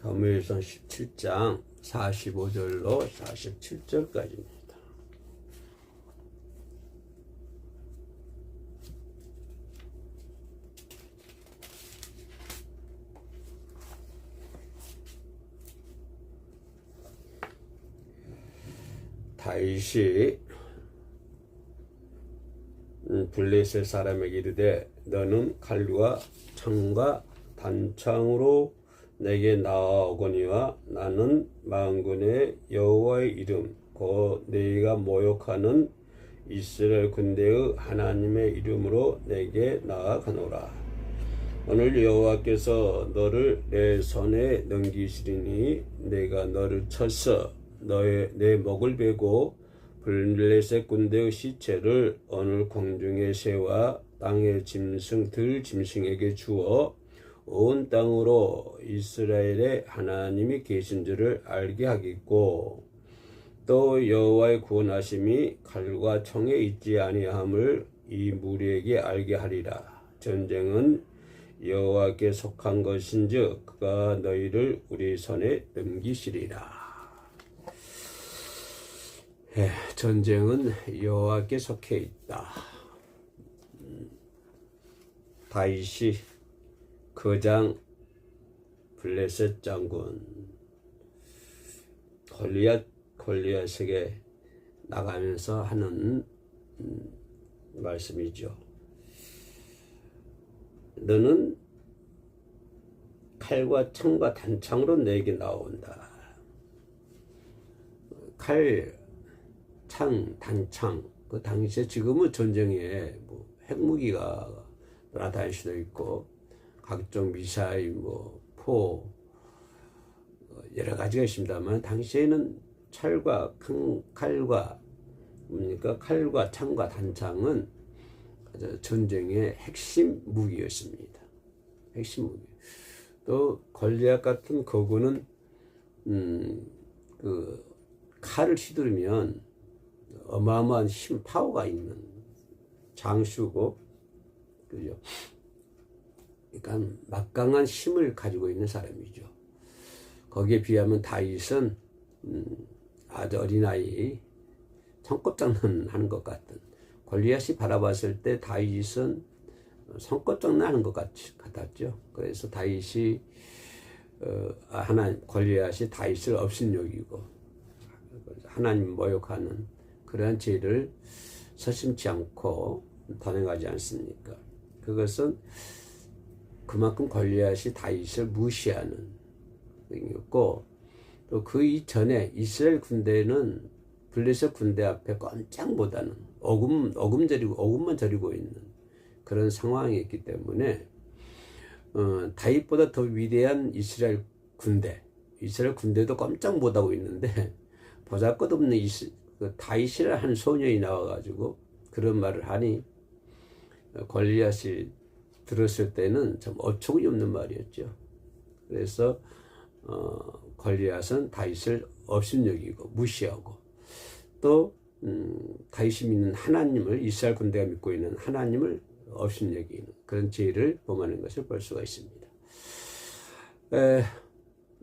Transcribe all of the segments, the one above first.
사무엘상 17장 45절로 47절까지입니다. 다윗이 블레셋 사람에게 이르되 너는 칼과 창과 단창으로 내게 나아오거니와 나는 만군의 여호와의 이름 곧 너희가 모욕하는 이스라엘 군대의 하나님의 이름으로 내게 나아가노라. 오늘 여호와께서 너를 내 손에 넘기시리니 내가 너를 쳐서 내 목을 베고 블레셋 군대의 시체를 오늘 공중의 새와 땅의 짐승 들짐승에게 주어 온 땅으로 이스라엘의 하나님이 계신 줄을 알게 하겠고 또 여호와의 구원하심이 칼과 총에 있지 아니함을 이 무리에게 알게 하리라. 전쟁은 여호와께 속한 것인즉 그가 너희를 우리 손에 넘기시리라. 전쟁은 여호와께 속해 있다. 다윗이 거장 블레셋 장군 골리앗에게 나가면서 하는 말씀이죠. 너는 칼과 창과 단창으로 내게 나온다. 칼, 창, 단창. 그 당시에 지금은 전쟁에 핵무기가 날아다닐 수도 있고 각종 미사일, 포 여러 가지가 있습니다만 당시에는 칼과 창과 단창은 전쟁의 핵심 무기였습니다. 핵심 무기. 또 골리앗 같은 거구는 그 칼을 휘두르면 어마어마한 힘, 파워가 있는 장수고, 그죠? 그러니까 막강한 힘을 가지고 있는 사람이죠. 거기에 비하면 다윗은 아주 어린아이 손꼽장난 하는 것 같은, 골리앗이 바라봤을 때 다윗은 손꼽장난 하는 것 같았죠. 그래서 다윗이 골리앗이 다윗을 업신여기고 하나님 모욕하는 그러한 죄를 서심치 않고 단행하지 않습니까? 그것은 그만큼 골리앗이 다윗을 무시하는 것이었고, 또 그 이전에 이스라엘 군대는 블레셋 군대 앞에 꼼짝보다는 오금만 저리고 있는 그런 상황이었기 때문에 다윗보다 더 위대한 이스라엘 군대도 꼼짝 못하고 있는데 보잘것없는 다윗이라는 한 소년이 나와가지고 그런 말을 하니 골리앗이 들었을 때는 참 어처구니 없는 말이었죠. 그래서 골리앗은 다윗을 업신여기고 무시하고 또 다윗이 믿는 하나님을, 이스라엘 군대가 믿고 있는 하나님을 업신여기는 그런 죄를 범하는 것을 볼 수가 있습니다.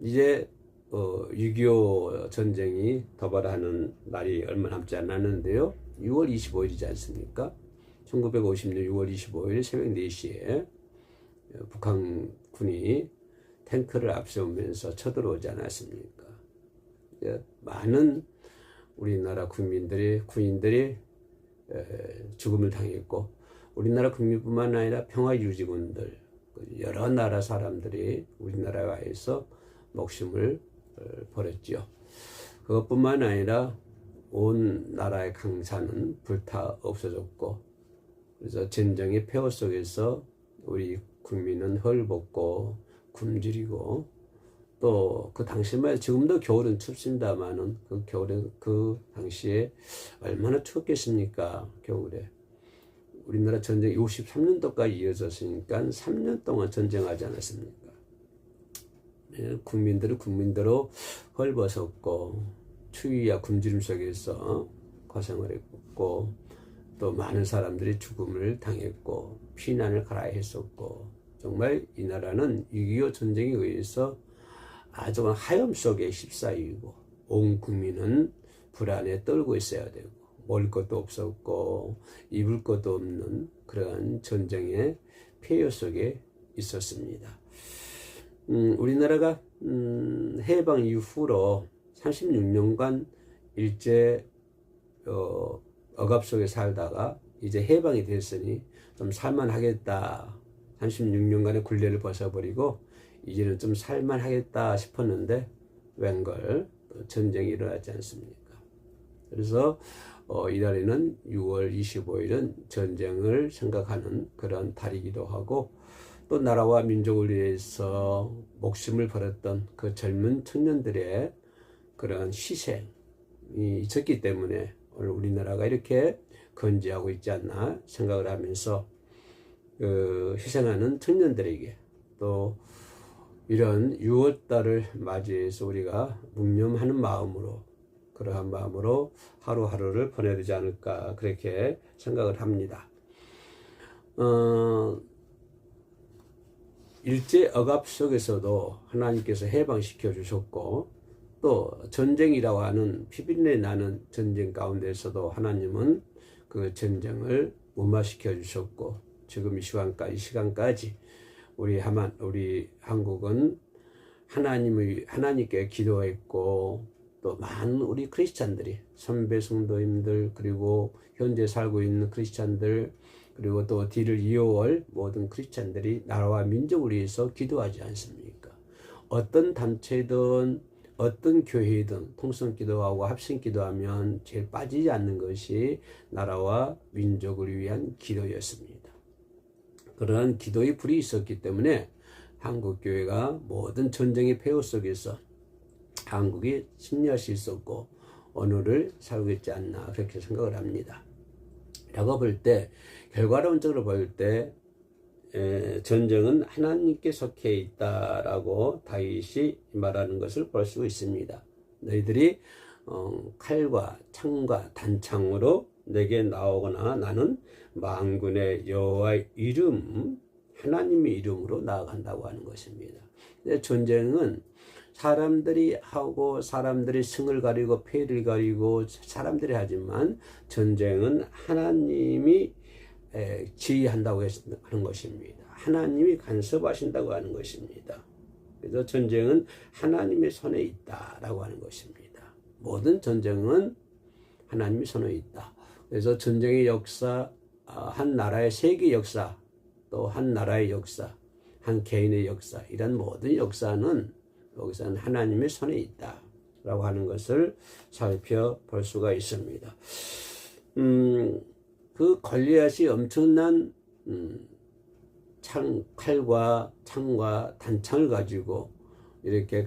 이제 6.25 전쟁이 도발하는 날이 얼마 남지 않았는데요. 6월 25일이지 않습니까? 1950년 6월 25일 새벽 4시에 북한군이 탱크를 앞세우면서 쳐들어오지 않았습니까? 많은 우리나라 군인들이 죽음을 당했고, 우리나라 국민뿐만 아니라 평화유지군들, 여러 나라 사람들이 우리나라에 와서 목숨을 버렸죠. 그것뿐만 아니라 온 나라의 강산은 불타 없어졌고, 그래서 전쟁의 폐허 속에서 우리 국민은 헐벗고 굶주리고, 또 그 당시만 지금도 겨울은 춥습니다만은 그 당시에 얼마나 추웠겠습니까? 겨울에 우리나라 전쟁이 53년도까지 이어졌으니까 3년 동안 전쟁하지 않았습니까? 국민들은 국민대로 헐벗었고 추위와 굶주림 속에서 고생을 했고, 또 많은 사람들이 죽음을 당했고 피난을 가야 했었고, 정말 이 나라는 6.25 전쟁에 의해서 아주 하염 속에 휩싸이고 온 국민은 불안에 떨고 있어야 되고 먹을 것도 없었고 입을 것도 없는 그러한 전쟁의 폐허 속에 있었습니다. 우리나라가 해방 이후로 36년간 일제 억압 속에 살다가 이제 해방이 됐으니 좀 살만하겠다. 36년간의 굴레를 벗어버리고 이제는 좀 살만하겠다 싶었는데 웬걸 전쟁이 일어나지 않습니까? 그래서 이달에는 6월 25일은 전쟁을 생각하는 그런 달이기도 하고 또 나라와 민족을 위해서 목숨을 버렸던 그 젊은 청년들의 그런 희생이 있었기 때문에 오늘 우리나라가 이렇게 건재하고 있지 않나 생각을 하면서 희생하는 청년들에게 또 이런 6월달을 맞이해서 우리가 묵념하는 마음으로 그러한 마음으로 하루하루를 보내야 되지 않을까 그렇게 생각을 합니다. 일제 억압 속에서도 하나님께서 해방시켜 주셨고 또 전쟁이라고 하는 피비린내 나는 전쟁 가운데서도 하나님은 그 전쟁을 무마시켜 주셨고 지금 이 시간까지 우리 한국은 하나님께 기도했고 또 많은 우리 크리스찬들이 선배 성도님들 그리고 현재 살고 있는 크리스찬들 그리고 또 뒤를 이어올 모든 크리스찬들이 나라와 민족을 위해서 기도하지 않습니까? 어떤 단체든 어떤 교회든 통성 기도하고 합심 기도하면 제일 빠지지 않는 것이 나라와 민족을 위한 기도였습니다. 그러한 기도의 불이 있었기 때문에 한국교회가 모든 전쟁의 폐허 속에서 한국이 승리할 수 있었고 오늘을 살고 있지 않나 그렇게 생각을 합니다. 라고 볼 때 결과론적으로 볼 때 전쟁은 하나님께 속해 있다라고 다윗이 말하는 것을 볼 수 있습니다. 너희들이 칼과 창과 단창으로 내게 나오거나 나는 만군의 여호와의 이름 하나님의 이름으로 나아간다고 하는 것입니다. 전쟁은 사람들이 하고 사람들이 승을 가리고 패를 가리고 사람들이 하지만 전쟁은 하나님이 지휘한다고 하는 것입니다. 하나님이 간섭하신다고 하는 것입니다. 그래서 전쟁은 하나님의 손에 있다라고 하는 것입니다. 모든 전쟁은 하나님의 손에 있다. 그래서 전쟁의 역사, 한 나라의 세계 역사, 또 한 나라의 역사, 한 개인의 역사, 이런 모든 역사는 여기서는 하나님의 손에 있다라고 하는 것을 살펴볼 수가 있습니다. 그 골리앗이 엄청난 칼과 창과 단창을 가지고 이렇게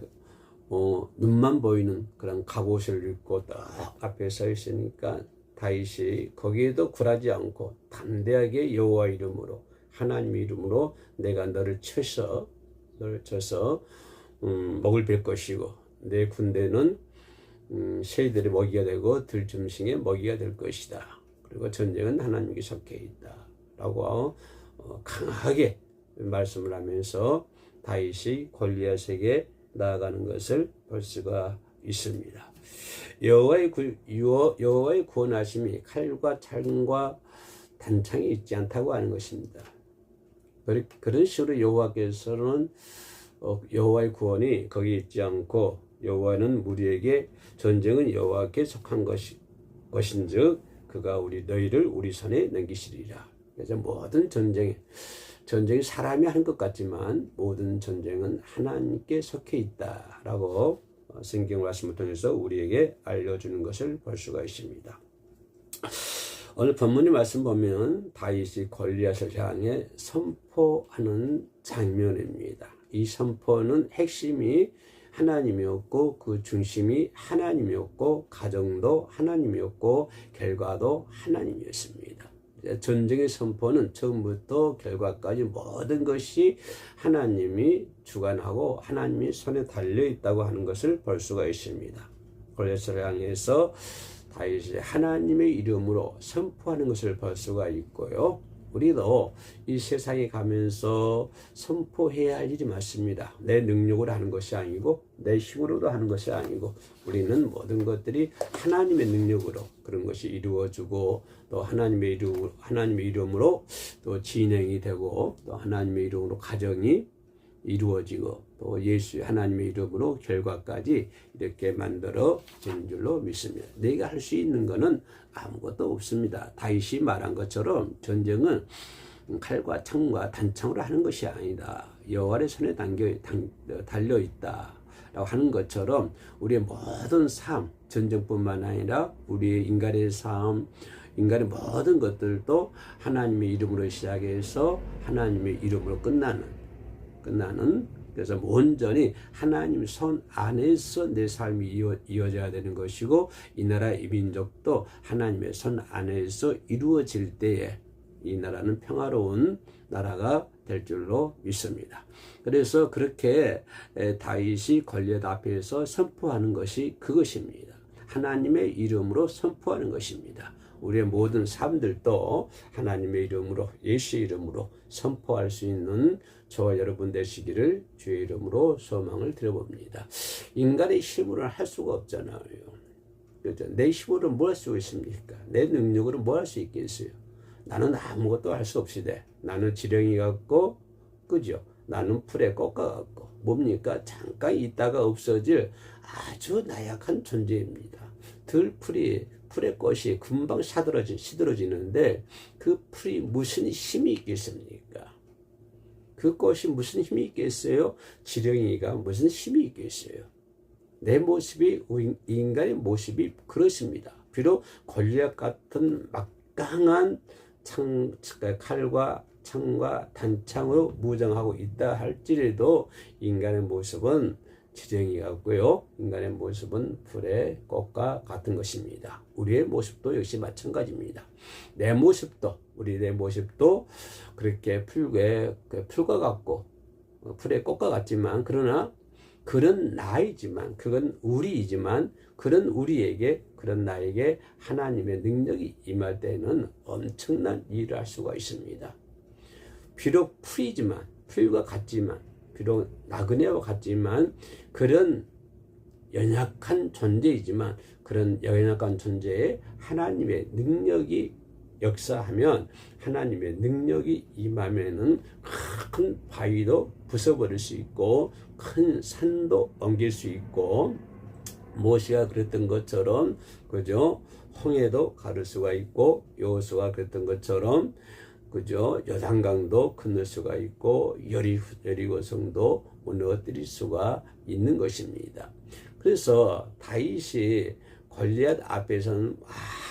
눈만 보이는 그런 갑옷을 입고 딱 앞에 서 있으니까 다윗이 거기에도 굴하지 않고 담대하게 여호와 이름으로 하나님의 이름으로 내가 너를 쳐서 먹을 뵐 것이고 내 군대는 새들의 먹이가 되고 들짐승의 먹이가 될 것이다. 그리고 전쟁은 하나님께 속해 있다 라고 강하게 말씀을 하면서 다윗이 골리앗에게 나아가는 것을 볼 수가 있습니다. 여호와의 구원하심이 칼과 창과 단창이 있지 않다고 하는 것입니다. 그런 식으로 여호와께서는 여호와의 구원이 거기 있지 않고 여호와는 우리에게 전쟁은 여호와께 속한 것인즉 그가 너희를 우리 손에 넘기시리라. 그래서 모든 전쟁이 사람이 하는 것 같지만 모든 전쟁은 하나님께 속해 있다라고 성경 말씀을 통해서 우리에게 알려주는 것을 볼 수가 있습니다. 오늘 본문의 말씀 보면 다윗이 골리앗을 향해 선포하는 장면입니다. 이 선포는 핵심이 하나님이었고 그 중심이 하나님이었고 가정도 하나님이었고 결과도 하나님이었습니다. 전쟁의 선포는 처음부터 결과까지 모든 것이 하나님이 주관하고 하나님이 손에 달려있다고 하는 것을 볼 수가 있습니다. 골리앗을 향해서 다윗이 하나님의 이름으로 선포하는 것을 볼 수가 있고요. 우리도 이 세상에 가면서 선포해야 할 일이 많습니다. 내 능력으로 하는 것이 아니고 내 힘으로도 하는 것이 아니고 우리는 모든 것들이 하나님의 능력으로 그런 것이 이루어지고 또 하나님의 이름으로 또 진행이 되고 또 하나님의 이름으로 가정이 이루어지고 또 하나님의 이름으로 결과까지 이렇게 만들어지는 줄로 믿습니다. 내가 할 수 있는 것은 아무것도 없습니다. 다윗이 말한 것처럼 전쟁은 칼과 창과 단창으로 하는 것이 아니다. 여호와의 손에 달려있다 라고 하는 것처럼 우리의 모든 삶, 전쟁뿐만 아니라 우리의 인간의 삶, 인간의 모든 것들도 하나님의 이름으로 시작해서 하나님의 이름으로 끝나는 그래서 온전히 하나님 손 안에서 내 삶이 이어져야 되는 것이고 이 나라 이 민족도 하나님의 손 안에서 이루어질 때에 이 나라는 평화로운 나라가 될 줄로 믿습니다. 그래서 그렇게 다윗이 골리앗 앞에서 선포하는 것이 그것입니다. 하나님의 이름으로 선포하는 것입니다. 우리의 모든 삶들도 하나님의 이름으로 예수의 이름으로 선포할 수 있는 저와 여러분 되시기를 주의 이름으로 소망을 드려봅니다. 인간의 힘으로는 할 수가 없잖아요. 그렇죠? 내 힘으로 뭘 할 수 있습니까? 내 능력으로 뭘 할 수 있겠어요? 나는 아무것도 할 수 없이 돼. 나는 지렁이 같고 그죠? 나는 풀에 꺾어 갖고 뭡니까? 잠깐 있다가 없어질 아주 나약한 존재입니다. 풀의 꽃이 금방 시들어지는데 그 풀이 무슨 힘이 있겠습니까? 그 꽃이 무슨 힘이 있겠어요? 지렁이가 무슨 힘이 있겠어요? 내 모습이 인간의 모습이 그렇습니다. 비록 골리앗 같은 막강한 칼과 창과 단창으로 무장하고 있다 할지라도 인간의 모습은 지렁이 같고요. 인간의 모습은 풀의 꽃과 같은 것입니다. 우리의 모습도 역시 마찬가지입니다. 내 모습도 그렇게 풀과 같고 풀의 꽃과 같지만 그러나 그런 나이지만 그건 우리이지만 그런 나에게 하나님의 능력이 임할 때는 엄청난 일을 할 수가 있습니다. 비록 풀과 같지만 비록 나그네와 같지만 그런 연약한 존재이지만 그런 연약한 존재에 하나님의 능력이 역사하면 하나님의 능력이 임하면은 큰 바위도 부숴버릴 수 있고 큰 산도 옮길 수 있고 모세가 그랬던 것처럼 그죠? 홍해도 가를 수가 있고 여호수아가 그랬던 것처럼 그죠? 요단강도 건널 수가 있고 여리고성도 무너뜨릴 수가 있는 것입니다. 그래서 다윗이 골리앗 앞에서는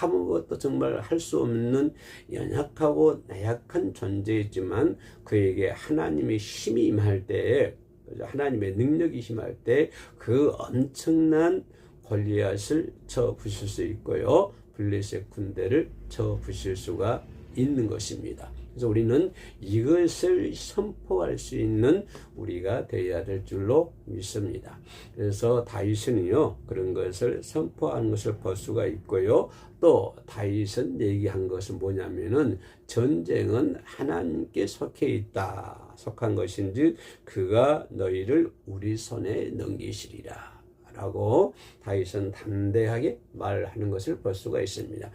아무것도 정말 할 수 없는 연약하고 나약한 존재이지만 그에게 하나님의 힘이 임할 때 하나님의 능력이 임할 때 그 엄청난 골리앗을 쳐 부실 수 있고요. 블레셋 군대를 쳐 부실 수가 있는 것입니다. 그래서 우리는 이것을 선포할 수 있는 우리가 되어야 될 줄로 믿습니다. 그래서 다윗은요 그런 것을 선포하는 것을 볼 수가 있고요. 또 다윗은 얘기한 것은 뭐냐면은 전쟁은 하나님께 속한 것인즉 그가 너희를 우리 손에 넘기시리라 라고 다윗은 담대하게 말하는 것을 볼 수가 있습니다.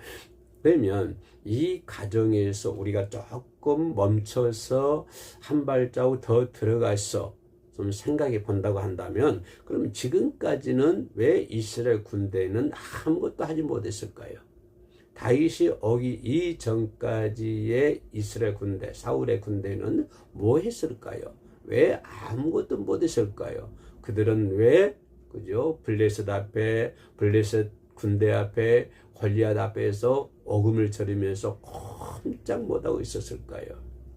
그러면 이 과정에서 우리가 조금 멈춰서 한 발자국 더 들어가서 좀 생각해 본다고 한다면 그럼 지금까지는 왜 이스라엘 군대는 아무것도 하지 못했을까요? 다윗이 오기 이전까지의 이스라엘 군대, 사울의 군대는 뭐 했을까요? 왜 아무것도 못했을까요? 그들은 왜 그죠? 블레셋 군대 앞에 골리앗 앞에서 오금을 저리면서 꼼짝 못하고 있었을까요?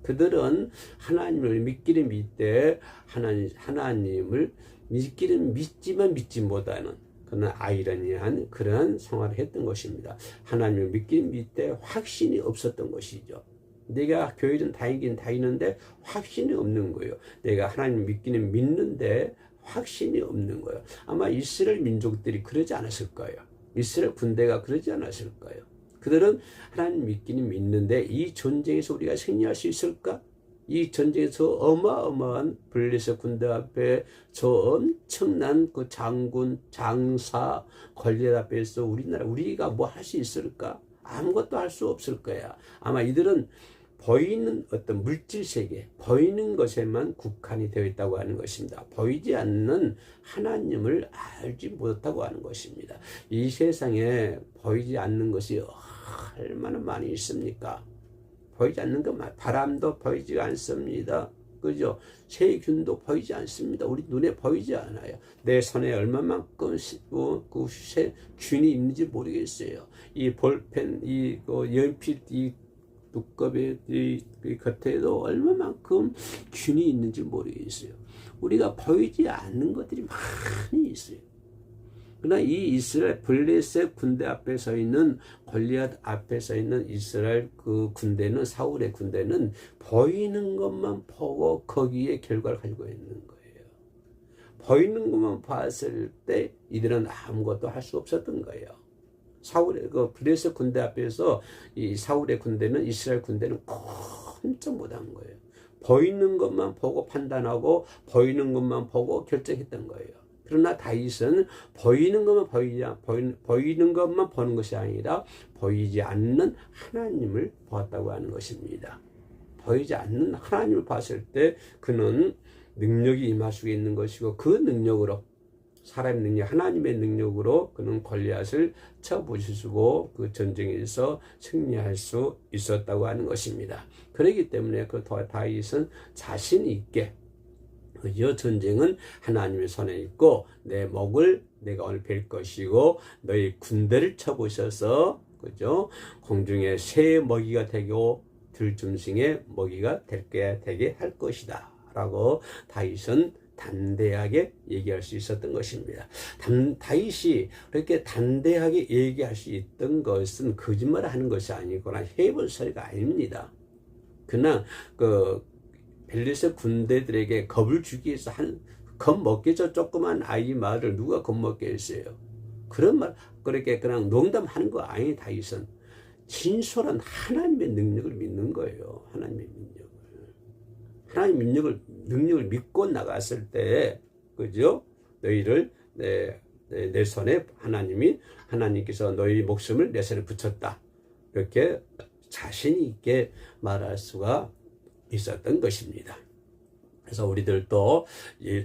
그들은 하나님을 믿기는 믿되 하나님을 믿기는 믿지만 믿지 못하는 그런 아이러니한 그런 생활을 했던 것입니다. 하나님을 믿기는 믿되 확신이 없었던 것이죠. 내가 교회는 다니긴 다니는데 확신이 없는 거예요. 내가 하나님을 믿기는 믿는데 확신이 없는 거예요. 아마 이스라엘 민족들이 그러지 않았을까요? 이스라엘 군대가 그러지 않았을까요? 그들은 하나님 믿기는 믿는데 이 전쟁에서 우리가 승리할 수 있을까? 이 전쟁에서 어마어마한 블레셋 군대 앞에 저 엄청난 그 장군, 장사, 권력 앞에서 우리가 뭐 할 수 있을까? 아무것도 할 수 없을 거야. 아마 이들은 보이는 어떤 물질 세계, 보이는 것에만 국한이 되어 있다고 하는 것입니다. 보이지 않는 하나님을 알지 못하고 하는 것입니다. 이 세상에 보이지 않는 것이 얼마나 많이 있습니까? 보이지 않는 것만, 바람도 보이지 않습니다. 그죠? 세균도 보이지 않습니다. 우리 눈에 보이지 않아요. 내 손에 얼마만큼 그 균이 있는지 모르겠어요. 이 볼펜, 연필, 이 두꺼비 이 겉에도 얼마만큼 균이 있는지 모르겠어요. 우리가 보이지 않는 것들이 많이 있어요. 그러나 이 이스라엘 블레셋 군대 앞에 서 있는 골리앗 앞에 서 있는 이스라엘 그 군대는, 사울의 군대는 보이는 것만 보고 거기에 결과를 가지고 있는 거예요. 보이는 것만 봤을 때 이들은 아무것도 할 수 없었던 거예요. 사울의 그 블레셋 군대 앞에서 이 사울의 군대는, 이스라엘 군대는 꼼짝 못한 거예요. 보이는 것만 보고 판단하고 보이는 것만 보고 결정했던 거예요. 그러나 다윗은 보이는 것만 보는 것이 아니라 보이지 않는 하나님을 보았다고 하는 것입니다. 보이지 않는 하나님을 봤을 때 그는 능력이 임할 수 있는 것이고, 그 능력으로, 사람의 능력, 하나님의 능력으로 그는 골리앗을 쳐부수고 그 전쟁에서 승리할 수 있었다고 하는 것입니다. 그렇기 때문에 그 다윗은 자신 있게, 이 전쟁은 하나님의 손에 있고 내 목을 내가 오늘 뵐 것이고 너희 군대를 쳐보셔서, 그죠? 공중에 새의 먹이가 되고 들짐승의 먹이가 되게 할 것이다 라고 다윗은 단대하게 얘기할 수 있었던 것입니다. 다윗이 그렇게 단대하게 얘기할 수 있던 것은 거짓말을 하는 것이 아니거나 해본 소리가 아닙니다. 그러나 블레셋 군대들에게 겁을 주기 위해서 겁먹게 저 조그만 아이 말을 누가 겁먹게 했어요? 그런 말, 그렇게 그냥 농담하는 거 아니. 다윗은 진솔한 하나님의 능력을 믿는 거예요. 하나님의 능력을 믿고 나갔을 때, 그죠? 너희를 내 손에 하나님께서 너희 목숨을 내 손에 붙였다. 이렇게 자신 있게 말할 수가 있었던 것입니다. 그래서 우리들도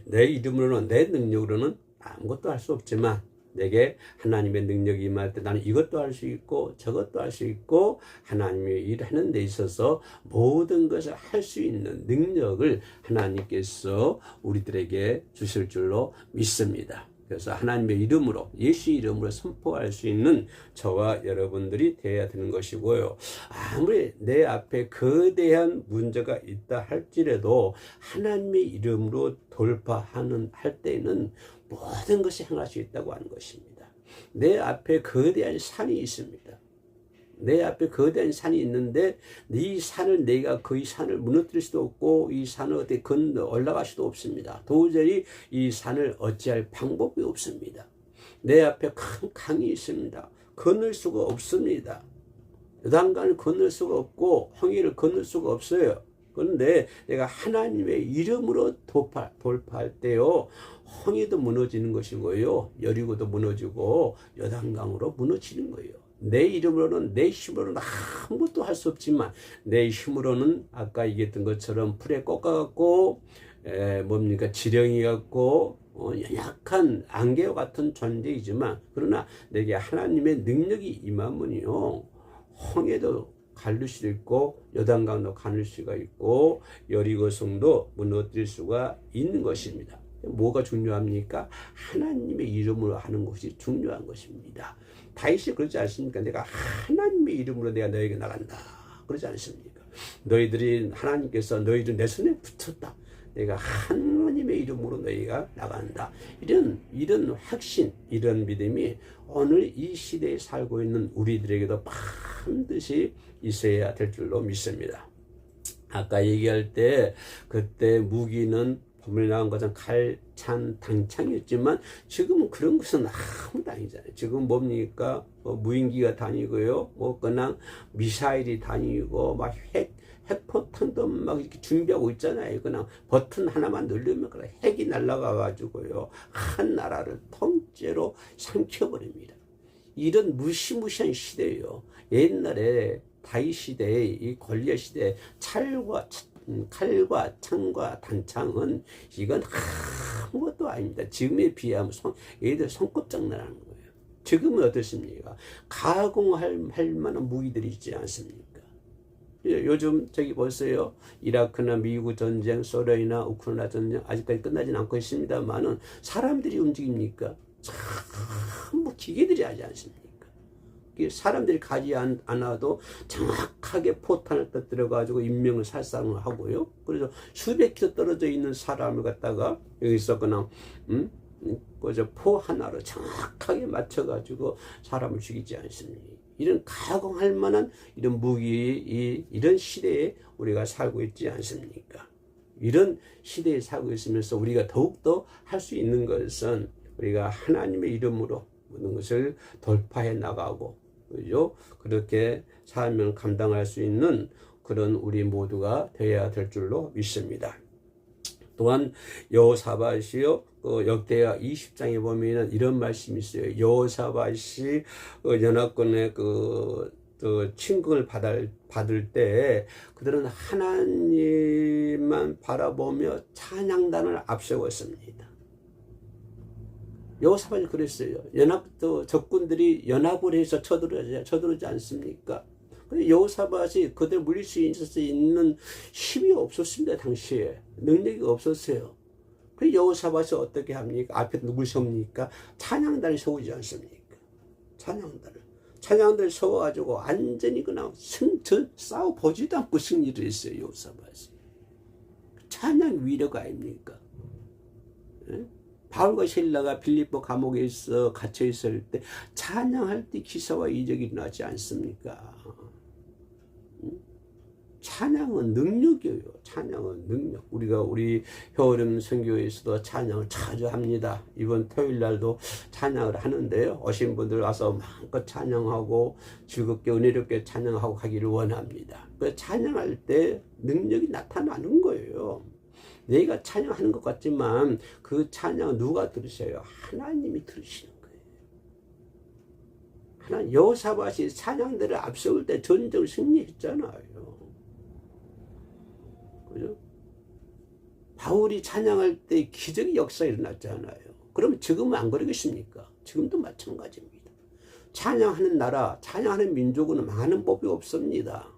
내 이름으로는, 내 능력으로는 아무것도 할 수 없지만 내게 하나님의 능력이 임할 때 나는 이것도 할 수 있고 저것도 할 수 있고, 하나님의 일하는 데 있어서 모든 것을 할 수 있는 능력을 하나님께서 우리들에게 주실 줄로 믿습니다. 그래서 하나님의 이름으로, 예수 이름으로 선포할 수 있는 저와 여러분들이 되어야 되는 것이고요. 아무리 내 앞에 거대한 문제가 있다 할지라도 하나님의 이름으로 할 때는 모든 것이 행할 수 있다고 하는 것입니다. 내 앞에 거대한 산이 있습니다. 내 앞에 거대한 산이 있는데 이 산을, 내가 그 산을 무너뜨릴 수도 없고 이 산을 어떻게 올라갈 수도 없습니다. 도저히 이 산을 어찌할 방법이 없습니다. 내 앞에 큰 강이 있습니다. 건널 수가 없습니다. 요단강을 건널 수가 없고 홍해를 건널 수가 없어요. 그런데 내가 하나님의 이름으로 돌파할 때요, 홍해도 무너지는 것이고요, 여리고도 무너지고 요단강으로 무너지는 거예요. 내 이름으로는, 내 힘으로는 아무것도 할 수 없지만 내 힘으로는 아까 얘기했던 것처럼 풀에 꺾어갖고 지렁이 같고 연약한 안개와 같은 존재이지만, 그러나 내게 하나님의 능력이 임하면요, 홍해도 가를 수 있고 요단강도 가를 수가 있고 여리고성도 무너뜨릴 수가 있는 것입니다. 뭐가 중요합니까? 하나님의 이름으로 하는 것이 중요한 것입니다. 다윗이 그러지 않습니까? 내가 하나님의 이름으로 내가 너에게 나간다, 그러지 않습니까? 하나님께서 너희를 내 손에 붙였다, 내가 하나님의 이름으로 너희가 나간다, 이런 확신, 이런 믿음이 오늘 이 시대에 살고 있는 우리들에게도 반드시 있어야 될 줄로 믿습니다. 아까 얘기할 때 그때 무기는 본문에 나온 것은 칼찬 당창이었지만 지금은 그런 것은 아무도 아니잖아요. 지금 뭡니까? 무인기가 다니고요, 그냥 미사일이 다니고 막 핵포탄도 막 이렇게 준비하고 있잖아요. 그냥 버튼 하나만 누르면 그냥 핵이 날아가 가지고요, 한 나라를 통째로 삼켜버립니다. 이런 무시무시한 시대예요. 옛날에 다윗 시대의 이 골리앗 시대에 칼과 창과 단창은 이건 아무것도 아닙니다. 지금에 비하면 얘들 손꼽장난하는 거예요. 지금은 어떻습니까? 가공할 만한 무기들이 있지 않습니까? 요즘 저기 보세요. 이라크나 미국 전쟁, 소련이나 우크라이나 전쟁 아직까지 끝나진 않고 있습니다만은 사람들이 움직입니까? 전부 기계들이 하지 않습니까? 사람들이 가지 않아도 정확하게 포탄을 터뜨려 가지고 인명을 살상을 하고요. 그래서 수백 킬로 떨어져 있는 사람을 갖다가 여기서 그냥 그저 포 하나로 정확하게 맞춰 가지고 사람을 죽이지 않습니까? 이런 가공할 만한 이런 무기, 이런 시대에 우리가 살고 있지 않습니까? 이런 시대에 살고 있으면서 우리가 더욱더 할 수 있는 것은 우리가 하나님의 이름으로 모든 것을 돌파해 나가고, 그죠? 그렇게 삶을 감당할 수 있는 그런 우리 모두가 되어야 될 줄로 믿습니다. 또한 여호사밧이요, 역대하 20장에 보면은 이런 말씀이 있어요. 여호사밧이 연합군의 침공을 받을 때 그들은 하나님만 바라보며 찬양단을 앞세웠습니다. 여호사밧이 그랬어요. 적군들이 연합을 해서 쳐들어오지 않습니까? 근데 여호사밧이 그들 물릴 수 있는 힘이 없었습니다. 당시에 능력이 없었어요. 그 여호사밧이 어떻게 합니까? 앞에 누굴 세웁니까? 찬양단을 세우지 않습니까? 찬양단을 세워가지고 완전히 그냥 싸워보지도 않고 승리를 했어요. 여호사밧이. 찬양 위력 아닙니까? 예? 바울과 실라가 빌립보 감옥에 갇혀 있을 때 찬양할 때 기사와 이적이 일어나지 않습니까? 찬양은 능력이에요. 찬양은 능력. 우리 효림 선교에서도 찬양을 자주 합니다. 이번 토요일 날도 찬양을 하는데요. 오신 분들 와서 마음껏 찬양하고 즐겁게 은혜롭게 찬양하고 가기를 원합니다. 그 찬양할 때 능력이 나타나는 거예요. 내가 찬양하는 것 같지만 그 찬양 누가 들으셔요? 하나님이 들으시는 거예요. 여호사밧이 찬양들을 앞세울 때 전쟁을 승리했잖아요. 그죠? 바울이 찬양할 때 기적의 역사 일어났잖아요. 그러면 지금은 안 그러겠습니까? 지금도 마찬가지입니다. 찬양하는 나라, 찬양하는 민족은 망하는 법이 없습니다.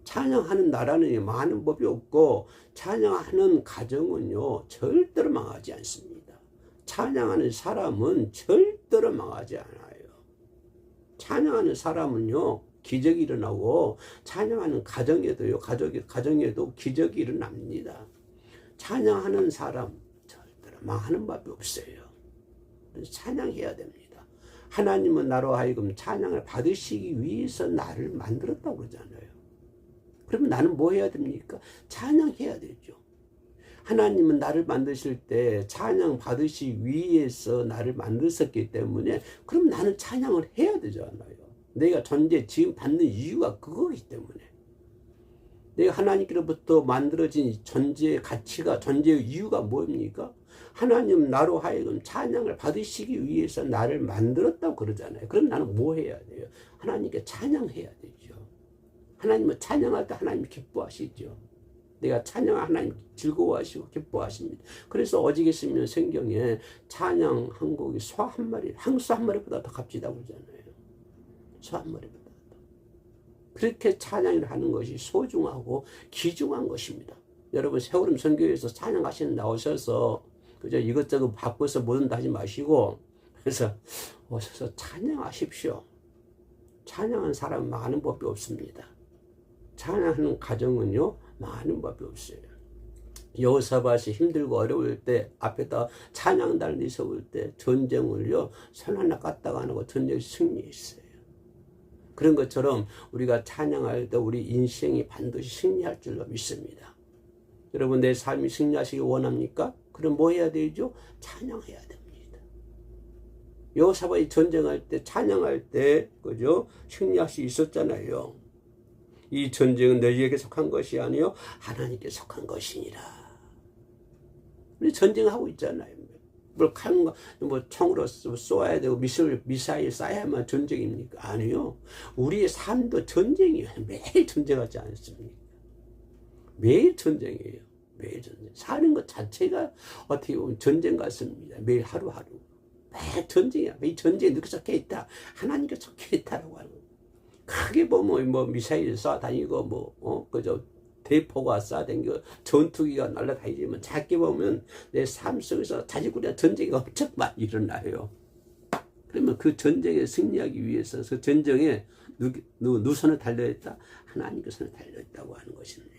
찬양하는 나라는 많은 법이 없고, 찬양하는 가정은요 절대로 망하지 않습니다. 찬양하는 사람은 절대로 망하지 않아요. 찬양하는 사람은요 기적이 일어나고, 찬양하는 가정에도요 가정에도 기적이 일어납니다. 찬양하는 사람 절대로 망하는 법이 없어요. 그래서 찬양해야 됩니다. 하나님은 나로 하여금 찬양을 받으시기 위해서 나를 만들었다고 그러잖아요. 그러면 나는 뭐 해야 됩니까? 찬양해야 되죠. 하나님은 나를 만드실 때 찬양 받으시기 위해서 나를 만드셨기 때문에 그럼 나는 찬양을 해야 되잖아요. 내가 존재 지금 받는 이유가 그거기 때문에. 내가 하나님께로부터 만들어진 존재의 가치가, 존재의 이유가 뭡니까? 하나님 나로 하여금 찬양을 받으시기 위해서 나를 만들었다고 그러잖아요. 그럼 나는 뭐 해야 돼요? 하나님께 찬양해야 되죠. 하나님은 찬양할 때 하나님 기뻐하시죠. 내가 찬양할 하나님 즐거워하시고 기뻐하십니다. 그래서 어지겠으면 성경에 찬양 한 곡이 소 한 마리, 항소 한 마리보다 더 값지다고 그러잖아요. 소 한 마리보다 더. 그렇게 찬양을 하는 것이 소중하고 귀중한 것입니다. 여러분 세월음 선교에서 찬양하시는 나오셔서 그저 이것저것 바꿔서 뭐든 하지 마시고, 그래서 오셔서 찬양하십시오. 찬양하는 사람은 많은 법이 없습니다. 찬양하는 가정은요 많은 법이 없어요. 여호사밧이 힘들고 어려울 때 앞에다 찬양단을 세울 때 전쟁을요 손 하나 까딱 안 하고 전쟁 승리했어요. 그런 것처럼 우리가 찬양할 때 우리 인생이 반드시 승리할 줄로 믿습니다. 여러분 내 삶이 승리하시기 원합니까? 그럼 뭐 해야 되죠? 찬양해야 됩니다. 여호사밧이 전쟁할 때 찬양할 때 그죠? 승리할 수 있었잖아요. 이 전쟁은 너희에게 속한 것이 아니요 하나님께 속한 것이니라. 우리 전쟁하고 있잖아요. 뭘 칼과 뭐 총으로 쏘아야 되고 미사일 쏴야만 전쟁입니까? 아니요. 우리의 삶도 전쟁이에요. 매일 전쟁하지 않습니까? 매일 전쟁이에요. 매일 전쟁. 사는 것 자체가 어떻게 보면 전쟁 같습니다. 매일 하루하루. 매일 전쟁이야. 이 전쟁에 누가 속해 있다. 하나님께 속해 있다라고 하는 거예요. 크게 보면 뭐 미사일 쏴다니고 그저 대포가 쏴다니고 전투기가 날아다니지만 작게 보면 내 삶 속에서 자지구리한 전쟁이 엄청 많이 일어나요. 그러면 그 전쟁에 승리하기 위해서 그 전쟁에 누구 손에 달려있다? 하나님께 손에 달려있다고 하는 것입니다.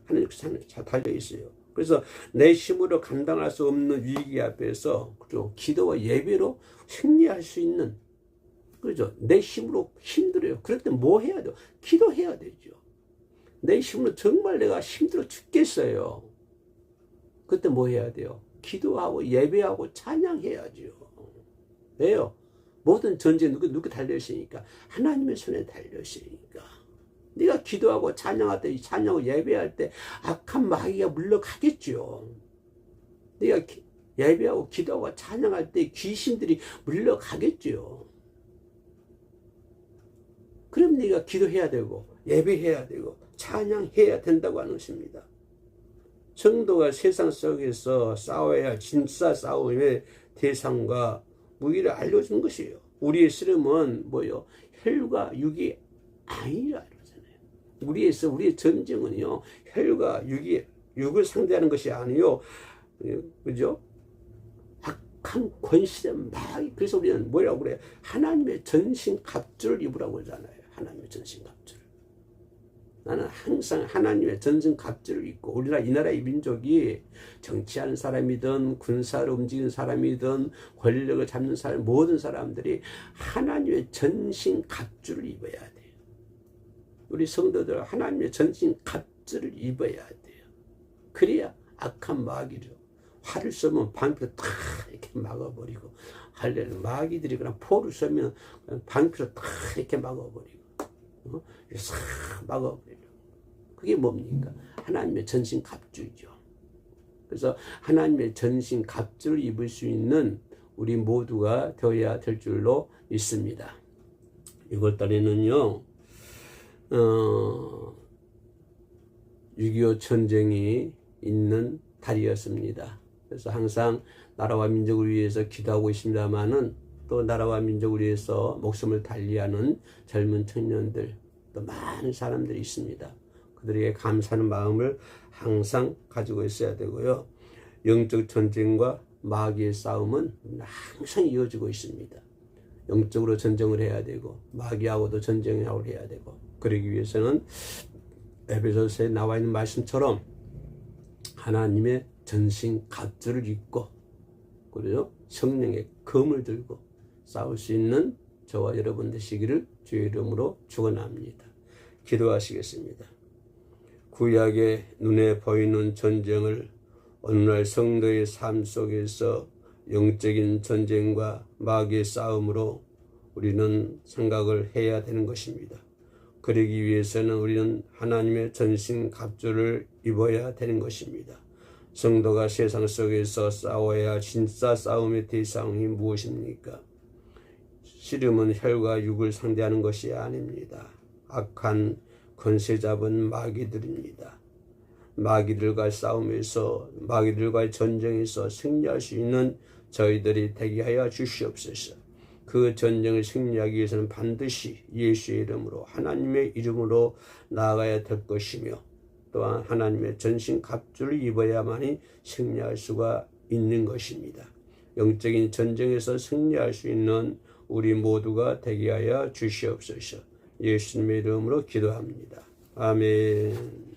하나님께 손에 달려있어요. 그래서 내 힘으로 감당할 수 없는 위기 앞에서 그죠? 기도와 예배로 승리할 수 있는 그죠? 내 힘으로 힘들어요. 그럴 때 뭐 해야 돼요? 기도해야 되죠. 내 힘으로 정말 내가 힘들어 죽겠어요. 그때 뭐 해야 돼요? 기도하고 예배하고 찬양해야죠. 왜요? 모든 전쟁 누구 달려있으니까? 하나님의 손에 달려있으니까. 네가 기도하고 찬양할 때, 찬양하고 예배할 때 악한 마귀가 물러가겠죠. 네가 예배하고 기도하고 찬양할 때 귀신들이 물러가겠죠. 그럼 네가 기도해야 되고 예배해야 되고 찬양해야 된다고 하는 것입니다. 성도가 세상 속에서 싸워야 진짜 싸움의 대상과 무기를 알려주는 것이에요. 우리의 씨름은 뭐요? 혈과 육이 아니라 이러잖아요. 우리의 전쟁은요, 혈과 육을 상대하는 것이 아니요, 그죠? 악한 권세의 마귀. 그래서 우리는 뭐라고 그래요? 하나님의 전신 갑주를 입으라고 하잖아요. 하나님의 전신 갑주를. 나는 항상 하나님의 전신 갑주를 입고, 우리나라 이 나라의 민족이 정치하는 사람이든 군사로 움직이는 사람이든 권력을 잡는 사람, 모든 사람들이 하나님의 전신 갑주를 입어야 돼요. 우리 성도들 하나님의 전신 갑주를 입어야 돼요. 그래야 악한 마귀를 활을 쏘면 방패로 탁 이렇게 막아버리고, 할렐루야. 마귀들이 그냥 포를 쏘면 방패로 탁 이렇게 막아버리고, 싹 막아버리고. 그게 뭡니까? 하나님의 전신 갑주죠. 그래서 하나님의 전신 갑주를 입을 수 있는 우리 모두가 되어야 될 줄로 믿습니다. 6월달에는요, 6.25 전쟁이 있는 달이었습니다. 그래서 항상 나라와 민족을 위해서 기도하고 있습니다만은 또 나라와 민족을 위해서 목숨을 달리하는 젊은 청년들, 또 많은 사람들이 있습니다. 그들에게 감사하는 마음을 항상 가지고 있어야 되고요. 영적 전쟁과 마귀의 싸움은 항상 이어지고 있습니다. 영적으로 전쟁을 해야 되고 마귀하고도 전쟁을 해야 되고, 그러기 위해서는 에베소서에 나와 있는 말씀처럼 하나님의 전신 갑주를 입고, 그리고 성령의 검을 들고 싸울 수 있는 저와 여러분 되시기를 주의 이름으로 축원합니다. 기도하시겠습니다. 구약의 눈에 보이는 전쟁을 오늘날 성도의 삶 속에서 영적인 전쟁과 마귀의 싸움으로 우리는 생각을 해야 되는 것입니다. 그러기 위해서는 우리는 하나님의 전신 갑주를 입어야 되는 것입니다. 성도가 세상 속에서 싸워야 진짜 싸움의 대상이 무엇입니까? 씨름은 혈과 육을 상대하는 것이 아닙니다. 악한 권세 잡은 마귀들입니다. 마귀들과의 싸움에서, 마귀들과의 전쟁에서 승리할 수 있는 저희들이 되게 하여 주시옵소서. 그 전쟁을 승리하기 위해서는 반드시 예수의 이름으로, 하나님의 이름으로 나아가야 될 것이며, 또한 하나님의 전신 갑주를 입어야만이 승리할 수가 있는 것입니다. 영적인 전쟁에서 승리할 수 있는 우리 모두가 되게 하여 주시옵소서. 예수님의 이름으로 기도합니다. 아멘.